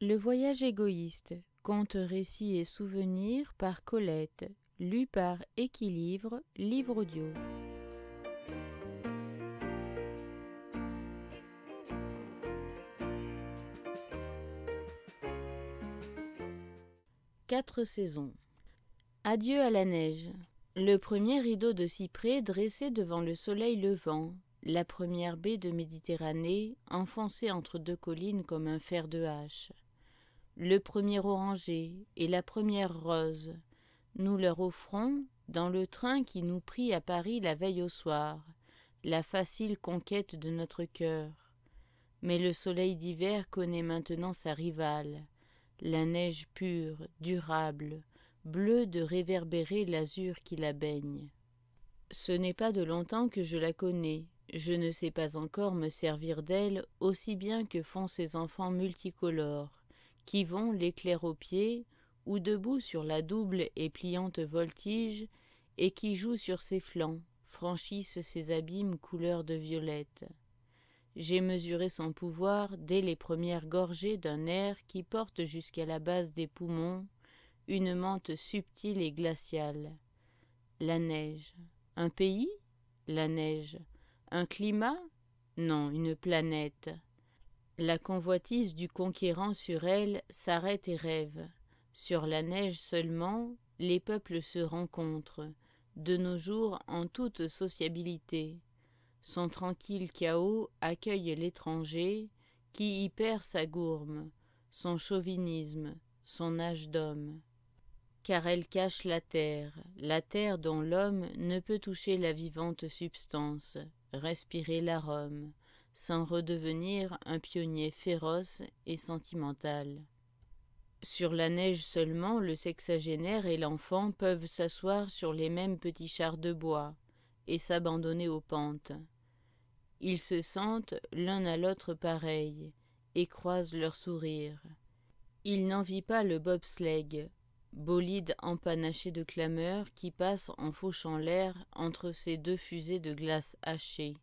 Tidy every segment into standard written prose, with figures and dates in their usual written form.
Le voyage égoïste, contes, récits et souvenirs par Colette, lu par Équilibre, livre audio. Quatre saisons. Adieu à la neige. Le premier rideau de cyprès dressé devant le soleil levant, la première baie de Méditerranée enfoncée entre deux collines comme un fer de hache. Le premier oranger et la première rose, nous leur offrons, dans le train qui nous prit à Paris la veille au soir, la facile conquête de notre cœur. Mais le soleil d'hiver connaît maintenant sa rivale, la neige pure, durable, bleue de réverbérer l'azur qui la baigne. Ce n'est pas de longtemps que je la connais, je ne sais pas encore me servir d'elle aussi bien que font ces enfants multicolores, qui vont, l'éclair aux pieds, ou debout sur la double et pliante voltige, et qui jouent sur ses flancs, franchissent ses abîmes couleur de violette. J'ai mesuré son pouvoir dès les premières gorgées d'un air qui porte jusqu'à la base des poumons une menthe subtile et glaciale. La neige. Un pays? La neige. Un climat? Non, une planète. La convoitise du conquérant sur elle s'arrête et rêve. Sur la neige seulement, les peuples se rencontrent, de nos jours en toute sociabilité. Son tranquille chaos accueille l'étranger qui y perd sa gourme, son chauvinisme, son âge d'homme. Car elle cache la terre dont l'homme ne peut toucher la vivante substance, respirer l'arôme, sans redevenir un pionnier féroce et sentimental. Sur la neige seulement, le sexagénaire et l'enfant peuvent s'asseoir sur les mêmes petits chars de bois et s'abandonner aux pentes. Ils se sentent l'un à l'autre pareils et croisent leurs sourires. Ils n'envient pas le bobsleigh, bolide empanaché de clameurs qui passe en fauchant l'air entre ces deux fusées de glace hachée.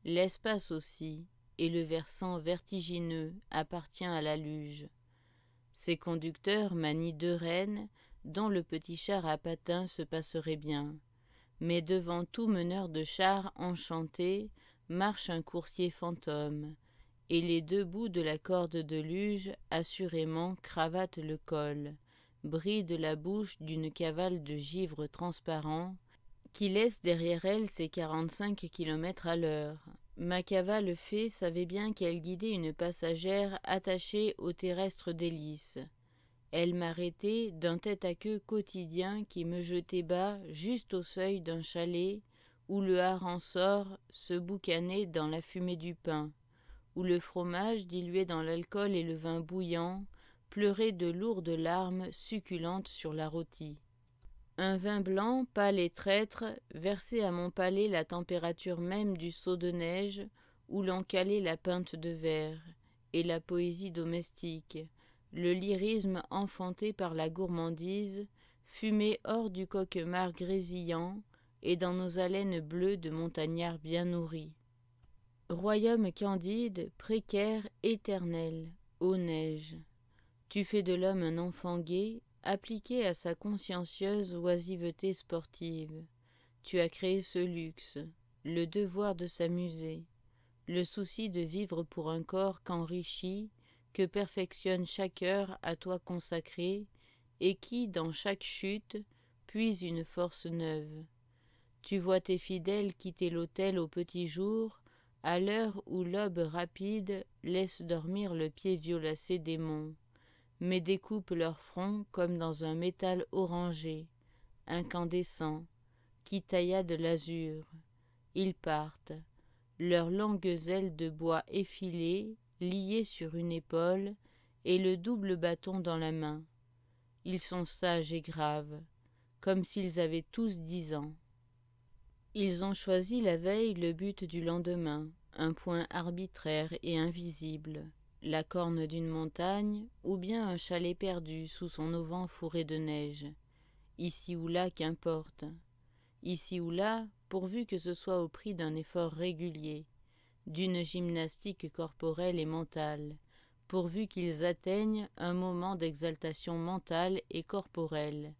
L'espace aussi, et le versant vertigineux appartient à la luge. Ses conducteurs manient deux rênes dont le petit char à patins se passerait bien. Mais devant tout meneur de char enchanté marche un coursier fantôme, et les deux bouts de la corde de luge assurément cravatent le col, brident la bouche d'une cavale de givre transparent qui laisse derrière elle ses 45 kilomètres à l'heure. Ma cavale fée savait bien qu'elle guidait une passagère attachée au terrestre délice. Elle m'arrêtait d'un tête-à-queue quotidien qui me jetait bas juste au seuil d'un chalet où le hareng sort se boucanait dans la fumée du pain, où le fromage dilué dans l'alcool et le vin bouillant pleurait de lourdes larmes succulentes sur la rôtie. Un vin blanc, pâle et traître, versait à mon palais la température même du seau de neige où l'on calait la pinte de verre, et la poésie domestique, le lyrisme enfanté par la gourmandise, fumait hors du coquemar grésillant et dans nos haleines bleues de montagnards bien nourris. Royaume candide, précaire, éternel, ô neige, tu fais de l'homme un enfant gai, appliqué à sa consciencieuse oisiveté sportive. Tu as créé ce luxe, le devoir de s'amuser, le souci de vivre pour un corps qu'enrichit, que perfectionne chaque heure à toi consacrée, et qui, dans chaque chute, puise une force neuve. Tu vois tes fidèles quitter l'autel au petit jour, à l'heure où l'aube rapide laisse dormir le pied violacé des monts, mais découpent leur front comme dans un métal orangé, incandescent, qui tailla de l'azur. Ils partent, leurs longues ailes de bois effilées, liées sur une épaule, et le double bâton dans la main. Ils sont sages et graves, comme s'ils avaient tous 10 ans. Ils ont choisi la veille le but du lendemain, un point arbitraire et invisible, la corne d'une montagne, ou bien un chalet perdu sous son auvent fourré de neige. Ici ou là, qu'importe. Ici ou là, pourvu que ce soit au prix d'un effort régulier, d'une gymnastique corporelle et mentale, pourvu qu'ils atteignent un moment d'exaltation mentale et corporelle,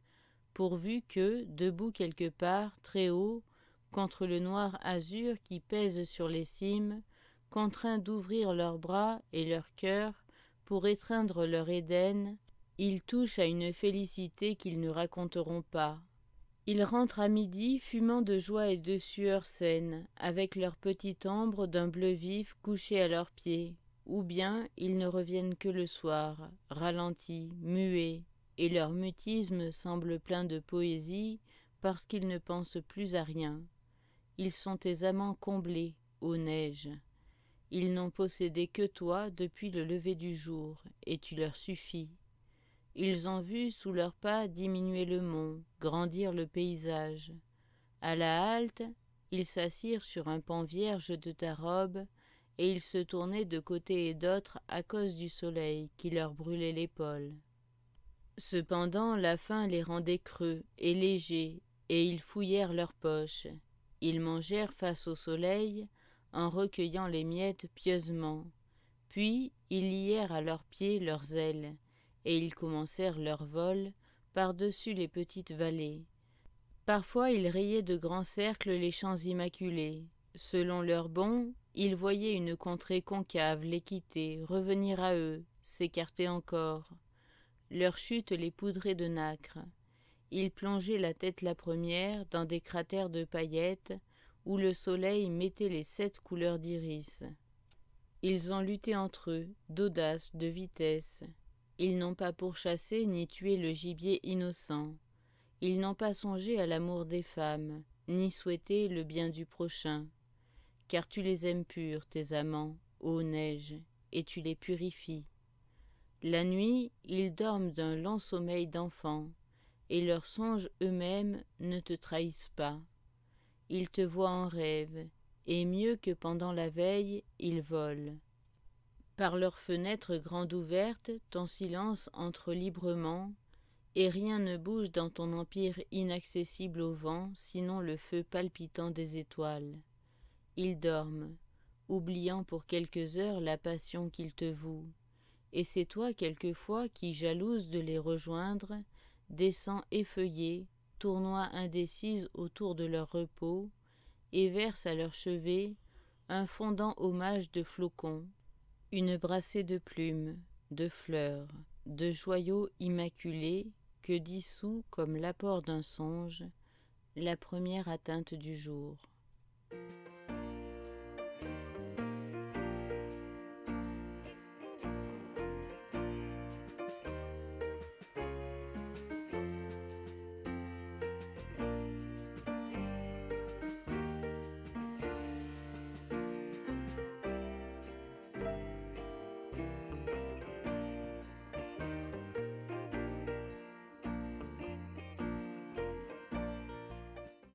pourvu que, debout quelque part, très haut, contre le noir azur qui pèse sur les cimes, contraints d'ouvrir leurs bras et leur cœur pour étreindre leur Éden, ils touchent à une félicité qu'ils ne raconteront pas. Ils rentrent à midi, fumant de joie et de sueur saine, avec leur petite ombre d'un bleu vif couchée à leurs pieds, ou bien ils ne reviennent que le soir, ralentis, muets, et leur mutisme semble plein de poésie parce qu'ils ne pensent plus à rien. Ils sont tes amants comblés, ô neige. Ils n'ont possédé que toi depuis le lever du jour, et tu leur suffis. Ils ont vu sous leurs pas diminuer le mont, grandir le paysage. À la halte, ils s'assirent sur un pan vierge de ta robe, et ils se tournaient de côté et d'autre à cause du soleil qui leur brûlait l'épaule. Cependant, la faim les rendait creux et légers, et ils fouillèrent leurs poches. Ils mangèrent face au soleil, en recueillant les miettes pieusement. Puis ils lièrent à leurs pieds leurs ailes, et ils commencèrent leur vol par-dessus les petites vallées. Parfois ils rayaient de grands cercles les champs immaculés. Selon leur bond, ils voyaient une contrée concave les quitter, revenir à eux, s'écarter encore. Leur chute les poudrait de nacre. Ils plongeaient la tête la première dans des cratères de paillettes où le soleil mettait les 7 couleurs d'iris. Ils ont lutté entre eux, d'audace, de vitesse. Ils n'ont pas pourchassé ni tué le gibier innocent. Ils n'ont pas songé à l'amour des femmes, ni souhaité le bien du prochain. Car tu les aimes purs, tes amants, ô neige, et tu les purifies. La nuit, ils dorment d'un long sommeil d'enfant, et leurs songes eux-mêmes ne te trahissent pas. Ils te voient en rêve, et mieux que pendant la veille, ils volent. Par leurs fenêtres grandes ouvertes, ton silence entre librement, et rien ne bouge dans ton empire inaccessible au vent, sinon le feu palpitant des étoiles. Ils dorment, oubliant pour quelques heures la passion qu'ils te vouent, et c'est toi quelquefois qui, jalouse de les rejoindre, descends effeuillée, tournoie indécise autour de leur repos, et verse à leur chevet un fondant hommage de flocons, une brassée de plumes, de fleurs, de joyaux immaculés que dissout comme l'apport d'un songe la première atteinte du jour.